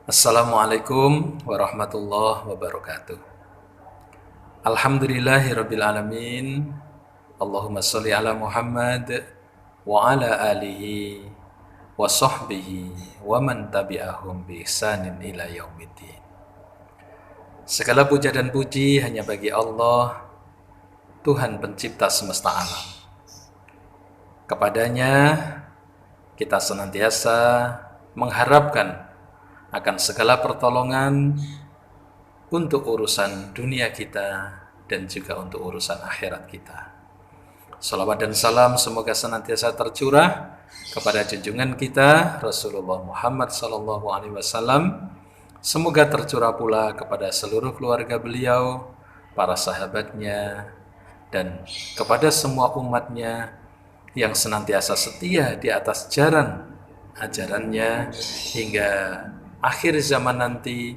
Assalamualaikum warahmatullahi wabarakatuh. Alhamdulillahirabbil alamin. Allahumma shalli ala Muhammad wa ala alihi wa sahbihi wa man tabi'ahum bi ihsanin ila yaumiddin. Segala puja dan puji hanya bagi Allah, Tuhan pencipta semesta alam. Kepadanya kita senantiasa mengharapkan akan segala pertolongan untuk urusan dunia kita dan juga untuk urusan akhirat kita. Salawat dan salam semoga senantiasa tercurah kepada junjungan kita Rasulullah Muhammad SAW. Semoga tercurah pula kepada seluruh keluarga beliau, para sahabatnya, dan kepada semua umatnya yang senantiasa setia di atas ajarannya hingga akhir zaman nanti.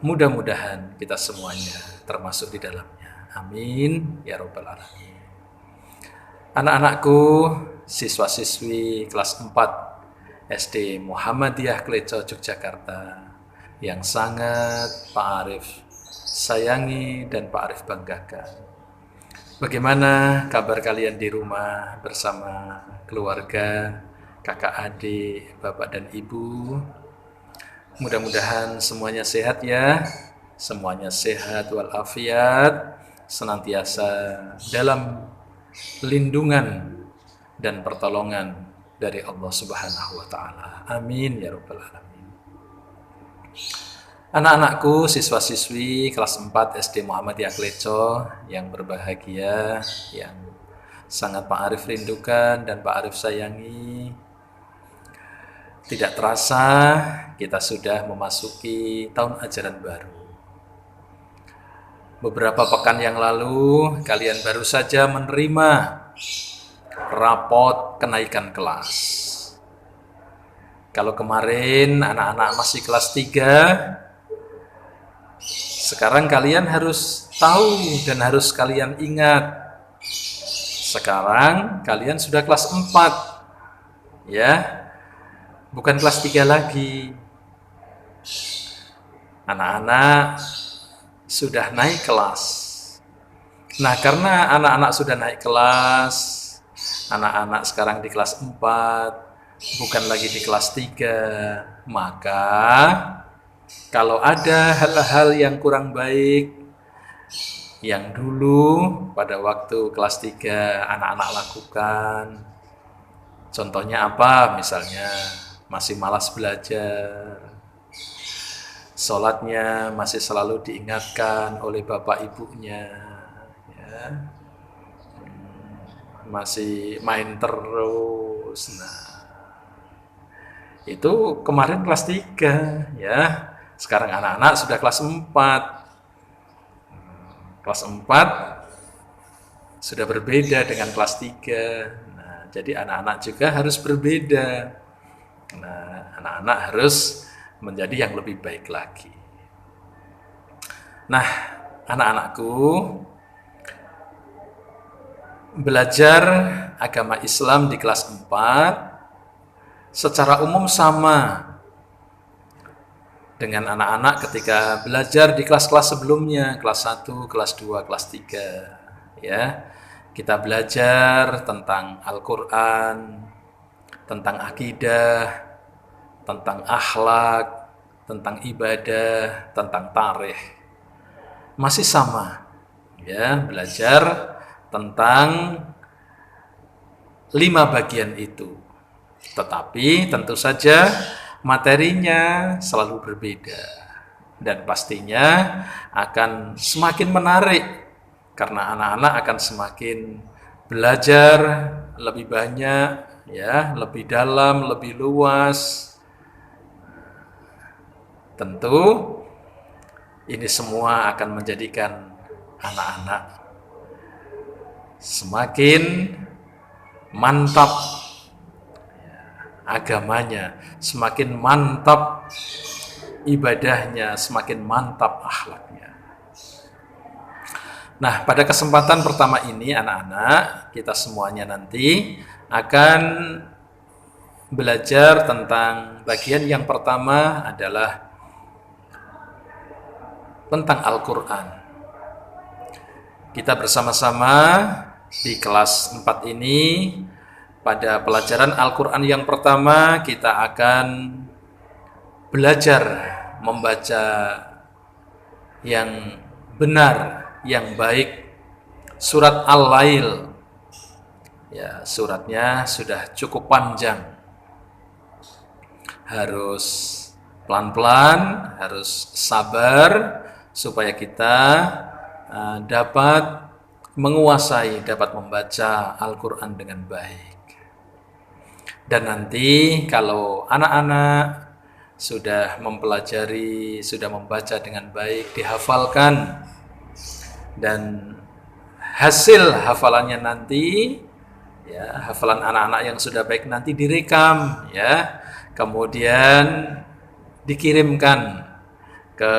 Mudah-mudahan kita semuanya termasuk di dalamnya. Amin ya rabbal alamin. Anak-anakku, siswa-siswi kelas 4 SD Muhammadiyah Kleco Yogyakarta yang sangat Pak Arif sayangi dan Pak Arif banggakan. Bagaimana kabar kalian di rumah bersama keluarga, kakak adik, bapak dan ibu? Mudah-mudahan semuanya sehat ya. Semuanya sehat walafiat, senantiasa dalam lindungan dan pertolongan dari Allah Subhanahu wa taala. Amin ya rabbal alamin. Anak-anakku, siswa-siswi kelas 4 SD Muhammadiyah Kleco yang berbahagia, yang sangat Pak Arif rindukan dan Pak Arif sayangi. Tidak terasa kita sudah memasuki tahun ajaran baru. Beberapa pekan yang lalu kalian baru saja menerima rapot kenaikan kelas. Kalau kemarin anak-anak masih kelas 3, sekarang kalian harus tahu dan harus kalian ingat. Sekarang kalian sudah kelas 4. Ya. Bukan kelas 3 lagi. Anak-anak sudah naik kelas. Nah, karena anak-anak sudah naik kelas, anak-anak sekarang di kelas 4, bukan lagi di kelas 3, maka kalau ada hal-hal yang kurang baik yang dulu pada waktu kelas 3 anak-anak lakukan, contohnya apa? Misalnya masih malas belajar, sholatnya masih selalu diingatkan oleh bapak ibunya, ya. Masih main terus. Nah, itu kemarin kelas 3, ya. Sekarang anak-anak sudah kelas 4. Kelas 4 sudah berbeda dengan kelas 3. Nah, jadi anak-anak juga harus berbeda. Nah, anak-anak harus menjadi yang lebih baik lagi. Nah, anak-anakku, belajar agama Islam di kelas 4 secara umum sama dengan anak-anak ketika belajar di kelas-kelas sebelumnya, kelas 1, kelas 2, kelas 3. Ya, kita belajar tentang Al-Quran, tentang akidah, tentang akhlak, tentang ibadah, tentang tarikh. Masih sama, ya, belajar tentang 5 bagian itu. Tetapi tentu saja materinya selalu berbeda dan pastinya akan semakin menarik karena anak-anak akan semakin belajar lebih banyak, ya, lebih dalam, lebih luas. Tentu ini semua akan menjadikan anak-anak semakin mantap agamanya, semakin mantap ibadahnya, semakin mantap akhlaknya. Nah, pada kesempatan pertama ini anak-anak, kita semuanya nanti akan belajar tentang bagian yang pertama adalah tentang Al-Quran. Kita bersama-sama di kelas 4 ini, pada pelajaran Al-Quran yang pertama kita akan belajar membaca yang benar, yang baik, surat Al-Lail. Ya, suratnya sudah cukup panjang. Harus pelan-pelan, harus sabar supaya kita dapat menguasai, dapat membaca Al-Quran dengan baik. Dan nanti kalau anak-anak sudah mempelajari, sudah membaca dengan baik, dihafalkan, dan hasil hafalannya nanti, ya, hafalan anak-anak yang sudah baik nanti direkam, ya, kemudian dikirimkan ke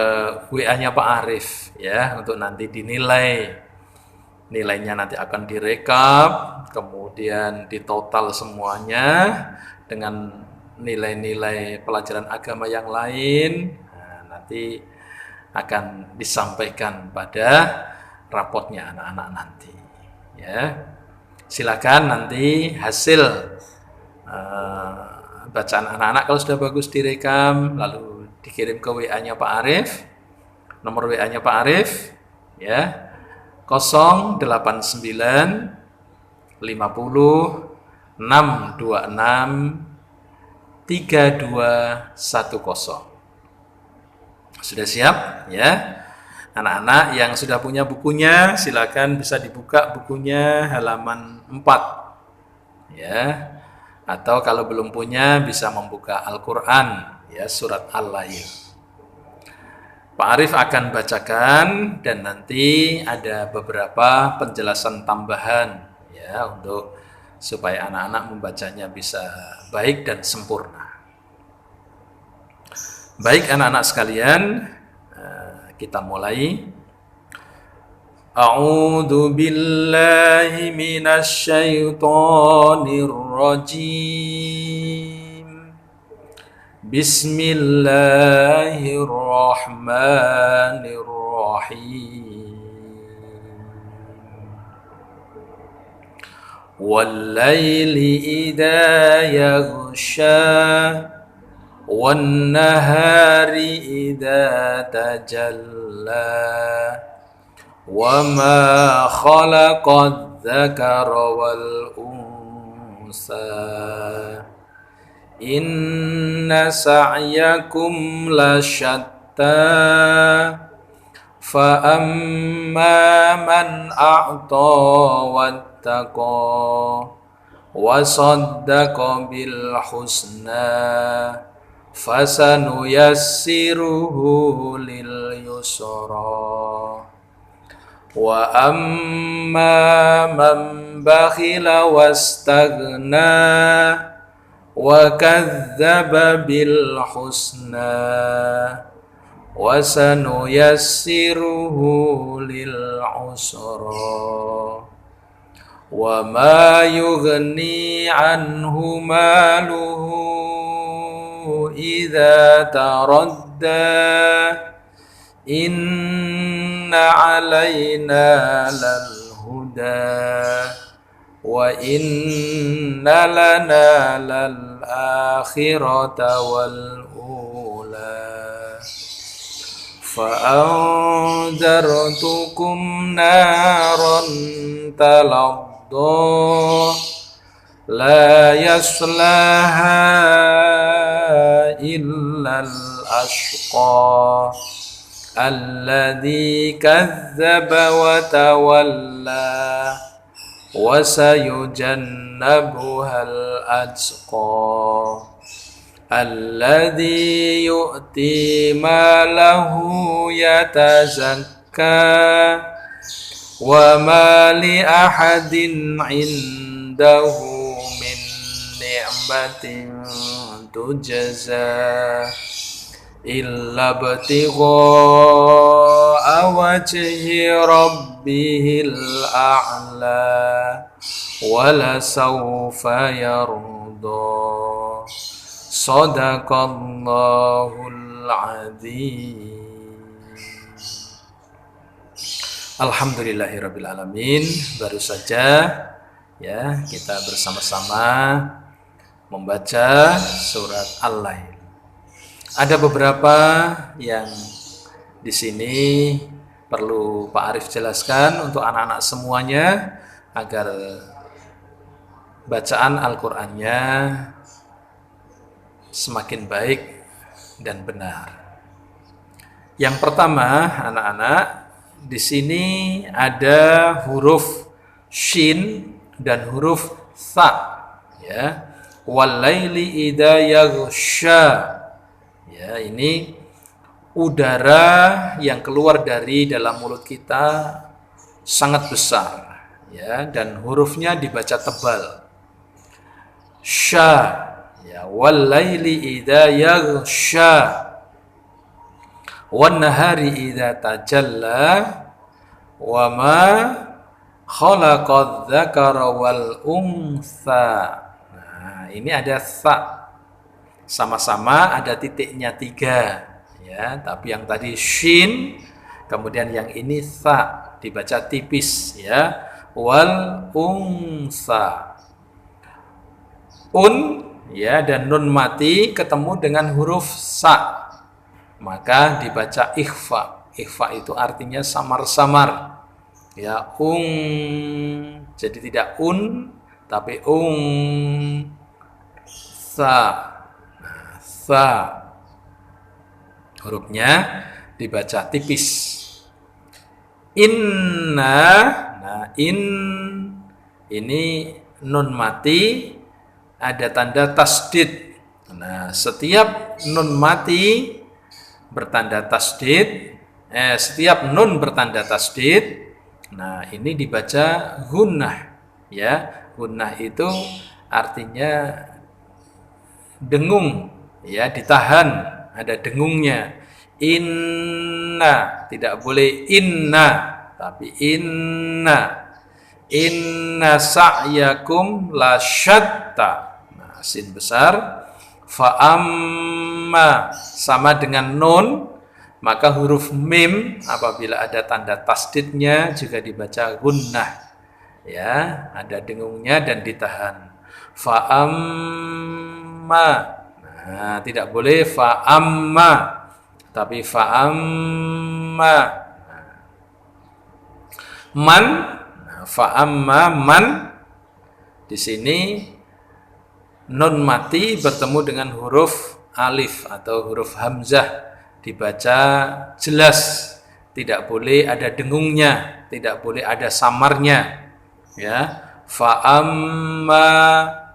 WA-nya Pak Arif, ya, untuk nanti dinilai. Nilainya nanti akan direkap, kemudian ditotal semuanya dengan nilai-nilai pelajaran agama yang lain. Nah, nanti akan disampaikan pada rapotnya anak-anak nanti, ya. Silakan nanti hasil bacaan anak-anak kalau sudah bagus direkam, lalu dikirim ke WA-nya Pak Arif. Nomor WA-nya Pak Arif, ya, 089 50 626 3210. Sudah siap, ya? Anak-anak yang sudah punya bukunya, silakan bisa dibuka bukunya halaman 4. Ya. Atau kalau belum punya bisa membuka Al-Qur'an, ya, surat Al-Lail. Pak Arif akan bacakan dan nanti ada beberapa penjelasan tambahan, ya, untuk supaya anak-anak membacanya bisa baik dan sempurna. Baik anak-anak sekalian, kita mulai. A'udzu billahi minasy syaithanir rajim. Bismillahirrahmanirrahim. Wal-laili idza yaghsha wan-nahari idza tajalla wa ma khalaqadz-dzakara wal-unsa inna sa'yakum lasyatta fa amma man a'ta wattaqa wa saddaqa bil husna fasanuyassiruhu lil yusra wa amma man bakhila wastaghna wa kadzdzaba bil husna wa sanuyassiruhu lil usra wa ma yughni anhu maluhu idza taradda inna alaina lal huda wa inna lana lal akhirata wal ula fa anzartukum naran taladda la yaslaha illa al ashqa alladhi kazzaba wa tawalla wa sayujannabuhal atqa alladhi yu'ti malahu yatazakka wa ma li ahadin indahu min ni'matin tujza illa btigha'a wajhi rabbihil a'la wala sawfa yarda sadaqallahul azim. Alhamdulillahirabbil alamin. Baru saja ya kita bersama-sama membaca surat Al-Lail. Ada beberapa yang di sini perlu Pak Arif jelaskan untuk anak-anak semuanya agar bacaan Al-Qur'annya semakin baik dan benar. Yang pertama, anak-anak, di sini ada huruf shin dan huruf tha, ya. Walaili idza yaghsha. Ya, ini udara yang keluar dari dalam mulut kita sangat besar, ya, dan hurufnya dibaca tebal. Sya, ya, walaili idza yaghsha. Wan nahari idza tajalla wa ma khalaqadz dzakara wal untha. Nah, ini ada tha. Sama-sama ada titiknya 3, ya, tapi yang tadi shin, kemudian yang ini tha, dibaca tipis, ya. Wal untha. Ya, dan nun mati ketemu dengan huruf sa, maka dibaca ikhfa. Ikhfa itu artinya samar-samar, ya. Jadi tidak tapi sa. Nah, sa hurufnya dibaca tipis. Inna, nah ini nun mati ada tanda tasdid. Nah, setiap nun mati bertanda tasdid, setiap nun bertanda tasdid, nah ini dibaca gunnah, ya. Gunnah itu artinya dengung, ya, ditahan, ada dengungnya. Inna, tidak boleh inna, tapi inna. Inna sa'yakum la syatta. Nah, sin besar. Fa'amma sama dengan nun, maka huruf mim apabila ada tanda tasdidnya juga dibaca gunnah, ya, ada dengungnya dan ditahan. Fa'amma, nah, tidak boleh fa'amma, tapi fa'amma. Man, nah, fa'amma man, di sini nun mati bertemu dengan huruf alif atau huruf hamzah, dibaca jelas, tidak boleh ada dengungnya, tidak boleh ada samarnya, ya. Fa'amma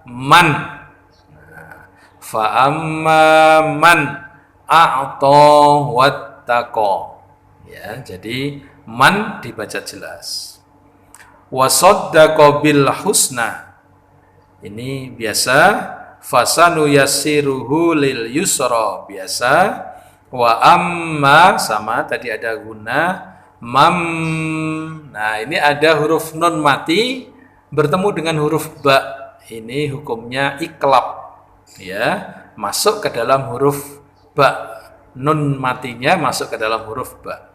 man, fa'amma man a'ta wattaqa, ya. Jadi man dibaca jelas. Wa saddaqa bil husna, ini biasa. Fasanu yassiruhu lil yusra, biasa. Wa amma, sama tadi ada guna. Mam, nah ini ada huruf nun mati bertemu dengan huruf ba, ini hukumnya iklab, ya, masuk ke dalam huruf ba, nun matinya masuk ke dalam huruf ba.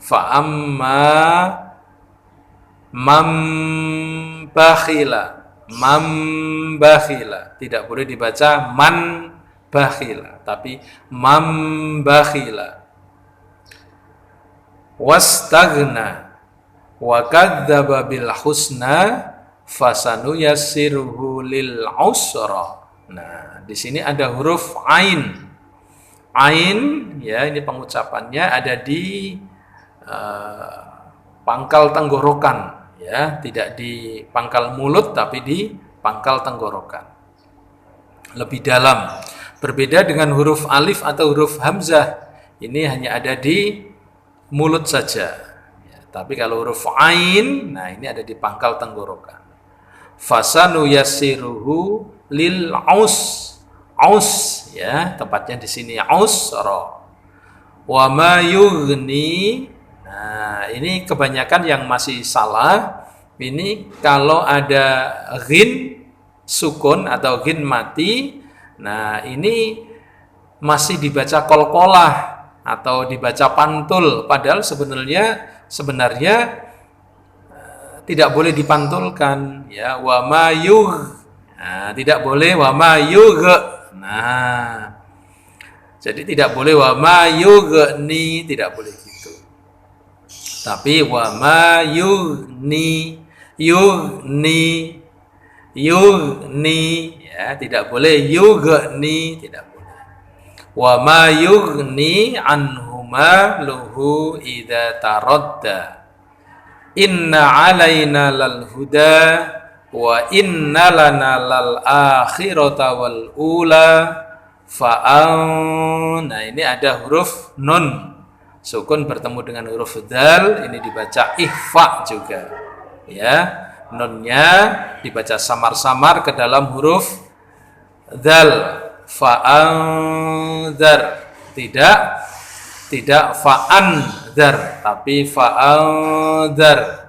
Fa amma mam bakhila, man bakhila, tidak boleh dibaca man bakhila, tapi man bakhila. Wastaghna wa kadzdzaba bil husna fasanu yassiruhu lil usra. Nah, di sini ada huruf ain. Ain, ya, ini pengucapannya ada di pangkal tenggorokan, ya, tidak di pangkal mulut tapi di pangkal tenggorokan, lebih dalam. Berbeda dengan huruf alif atau huruf hamzah, ini hanya ada di mulut saja, ya. Tapi kalau huruf ain, nah ini ada di pangkal tenggorokan. Fasanu yassiruhu lil aus, ya, tempatnya di sini ausra. Wa ma yughni, nah ini kebanyakan yang masih salah. Ini kalau ada ghin sukun atau ghin mati, nah ini masih dibaca qalqalah atau dibaca pantul, padahal sebenarnya tidak boleh dipantulkan, ya. Wa ma yugh. Nah, tidak boleh wa ma yugh. Nah, jadi tidak boleh wa ma yughni, tidak boleh gitu. Tapi wa ma yughni, yughni, yughni, ya, tidak boleh yughni, tidak boleh. Wa ma yughni anhu maluhu idza taradda. Inna alaina lal huda wa inna lana lal akhirata wal ula fa'an. Nah, ini ada huruf nun sukun bertemu dengan huruf dal, ini dibaca ikhfa juga, ya. Nunnya dibaca samar-samar ke dalam huruf dal, fa'anzar, tidak fa'anzar, tapi fa'anzar,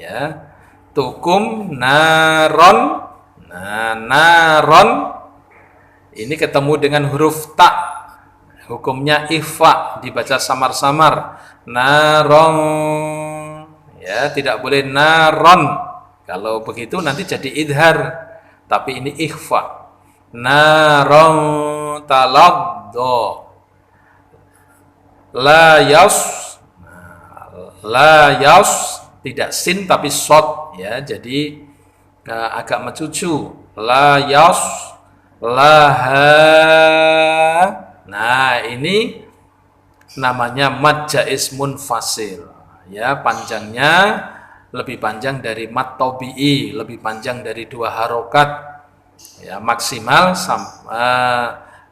ya. Tukum naron, nah, naron ini ketemu dengan huruf ta, hukumnya ikhfa, dibaca samar-samar, naron, ya, tidak boleh naron. Kalau begitu nanti jadi idhar, tapi ini ikhfa. Naron taladdo, la yas, tidak sin tapi sod, ya, jadi agak mencucu. La yas laha. Nah, ini namanya mad jaiz munfasil, ya, panjangnya lebih panjang dari mad tabi'i, lebih panjang dari 2 harokat, ya, maksimal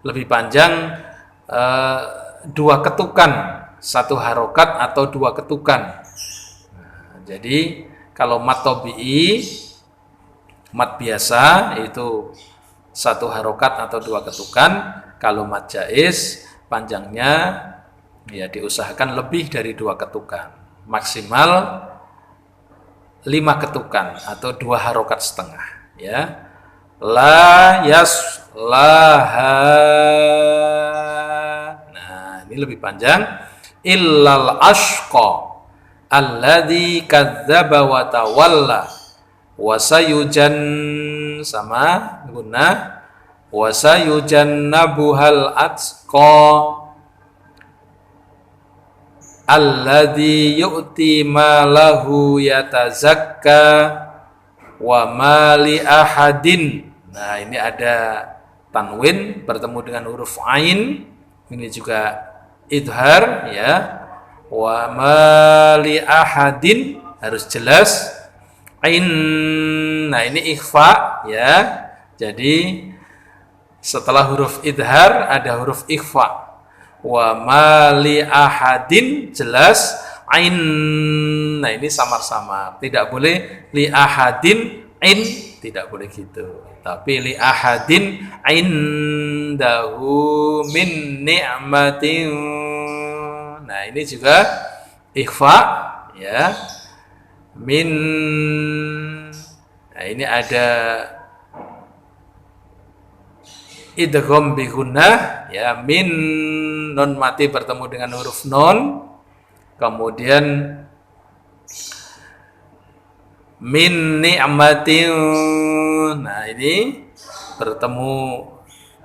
lebih panjang 2 ketukan, 1 harokat atau 2 ketukan. Nah, jadi kalau mad tabi'i, mad biasa itu 1 harokat atau 2 ketukan. Kalau mad jaiz panjangnya, ya, diusahakan lebih dari 2 ketukan, maksimal 5 ketukan atau 2 harokat setengah, ya. La yas laha. Nah, ini lebih panjang. Illal ashqa alladzi kadzdzaba wa tawalla wa sayujan, sama guna wa sayujannabuhal atqa alladzi yu'ti malahu yatazakka wa mali ahadin. Nah, ini ada tanwin bertemu dengan huruf ain, ini juga idhar, ya. Wa mali ahadin harus jelas. Ain, nah ini ikhfa, ya. Jadi setelah huruf idhar ada huruf ikhfa. Wa mali ahadin jelas, ain, nah ini samar-samar, tidak boleh li ahadin ain, tidak boleh gitu, tapi li ahadin indahu min ni'matin. Nah, ini juga ikhfa, ya. Min, nah ini ada idgham bi gunnah, ya, min nun mati bertemu dengan huruf nun, kemudian min ni'matin. Nah, ini bertemu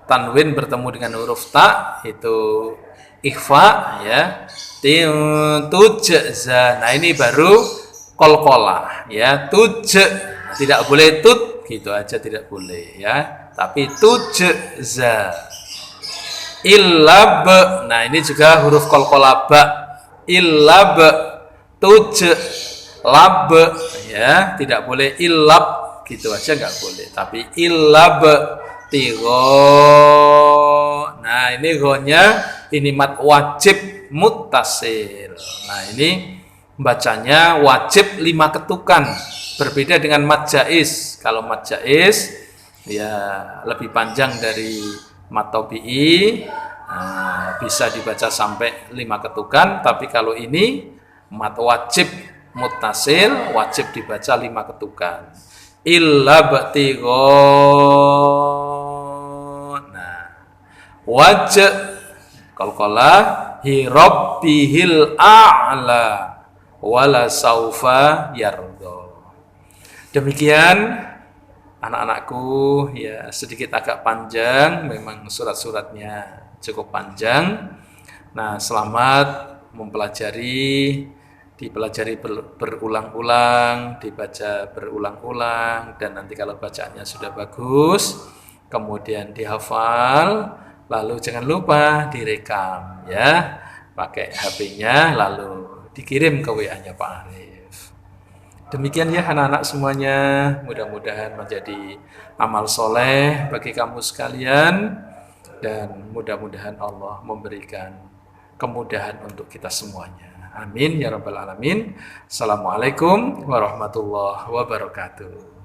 tanwin bertemu dengan huruf ta, itu ikhfa, ya. Tujza. Nah, ini baru qalqalah, ya. Nah, tidak boleh tut gitu aja, tidak boleh, ya. Tapi tujza. Illab. Nah, ini juga huruf qalqalah ba. Illab, tuj, lab, ya, tidak boleh illab gitu aja, nggak boleh, tapi illab tigo. Nah, ini gonya, ini mad wajib muttasil. Nah, ini bacanya wajib 5 ketukan, berbeda dengan mad jaiz. Kalau mad jaiz, ya, lebih panjang dari mad tabi'i, bisa dibaca sampai 5 ketukan. Tapi kalau ini mad wajib muttasil, wajib dibaca 5 ketukan. Illa batigo. Nah, wajib qalqalah hi rabbihil a'la wala saufa yardo. Demikian anak-anakku, ya sedikit agak panjang, memang surat-suratnya cukup panjang. Nah, selamat mempelajari, dipelajari berulang-ulang, dibaca berulang-ulang, dan nanti kalau bacaannya sudah bagus, kemudian dihafal, lalu jangan lupa direkam ya, pakai HP-nya, lalu dikirim ke WA-nya Pak Arif. Demikian ya anak-anak semuanya, mudah-mudahan menjadi amal soleh bagi kamu sekalian, dan mudah-mudahan Allah memberikan kemudahan untuk kita semuanya. Amin ya rabbal alamin. Assalamualaikum warahmatullahi wabarakatuh.